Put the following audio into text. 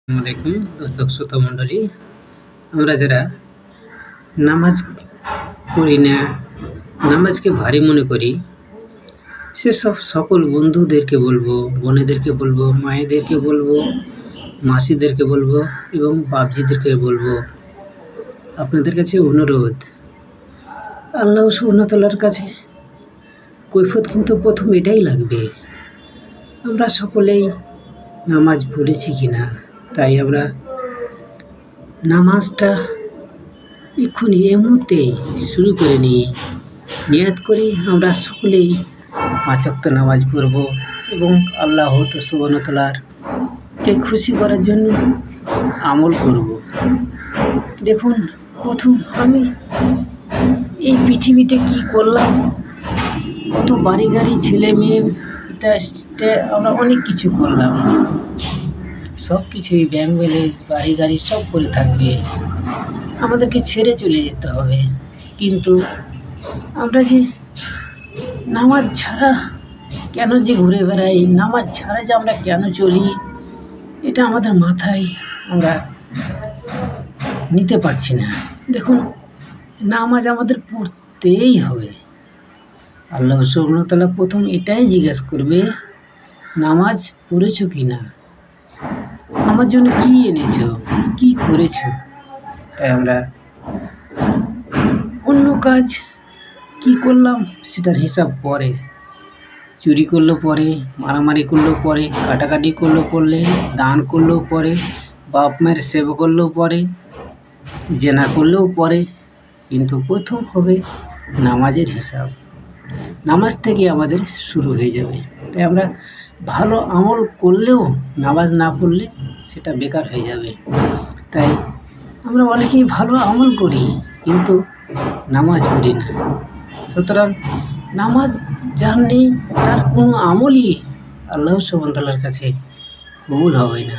আসসালামু আলাইকুম দর্শক শ্রোতা মণ্ডলী, আমরা যারা নামাজ পড়ি না, নামাজকে ভারী মনে করি, সেসব সকল বন্ধুদেরকে বলবো, বোনেদেরকে বলবো, মায়েদেরকে বলবো, মাসিদেরকে বলবো এবং বাপজিদেরকে বলবো, আপনাদের কাছে অনুরোধ, আল্লাহ সুবহানাহু ওয়া তাআলার কাছে কৈফিয়ত কিন্তু প্রথম এটাই লাগবে, আমরা সকলেই নামাজ পড়েছি কিনা। তাই আমরা নামাজটা এক্ষুনি এই মুহূর্তেই শুরু করে নিয়াত করি, আমরা সকলেই 5 ওয়াক্ত নামাজ পড়ব এবং আল্লাহ সুবহানাহু ওয়া তাআলাকে খুশি করার জন্য আমল করব। দেখুন, প্রথম আমি এই পৃথিবীতে কি করলাম, কত বাড়ি গাড়ি, ছেলে মেয়ে, আমরা অনেক কিছু করলাম, সব কিছুই ব্যাংক ব্যালেন্স, বাড়ি গাড়ি সব পড়ে থাকবে, আমাদেরকে ছেড়ে চলে যেতে হবে। কিন্তু আমরা যে নামাজ ছাড়া কেন যে ঘুরে বেড়াই, নামাজ ছাড়া যে আমরা কেন চলি, এটা আমাদের মাথায় আমরা নিতে পারছি না। দেখুন, নামাজ আমাদের পড়তেই হবে। আল্লাহ সুবহানাহু ওয়া তাআলা প্রথম এটাই জিজ্ঞাসা করবে, নামাজ পড়েছো কি না, আমার জন্য কি এনেছো, কি করেছো। তাই আমরা অন্য কাজ কি করলাম সেটার হিসাব পরে, চুরি করলেও পরে, মারামারি করলেও পরে, কাটাকাটি করলেও পরে, দান করলেও পরে, বাপ মায়ের সেবা করলেও পরে, জেনা করলেও পরে, কিন্তু প্রথম হবে নামাজের হিসাব। নামাজ থেকে আমাদের শুরু হয়ে যাবে। তাই আমরা ভালো আমল করলেও নামাজ না পড়লে সেটা বেকার হয়ে যাবে। তাই আমরা অনেকেই ভালো আমল করি কিন্তু নামাজ পড়ি না। সুতরাং নামাজ যার নেই তার কোনো আমলই আল্লাহ সুবহানাহু ওয়া তাআলার কাছে কবুল হবে না।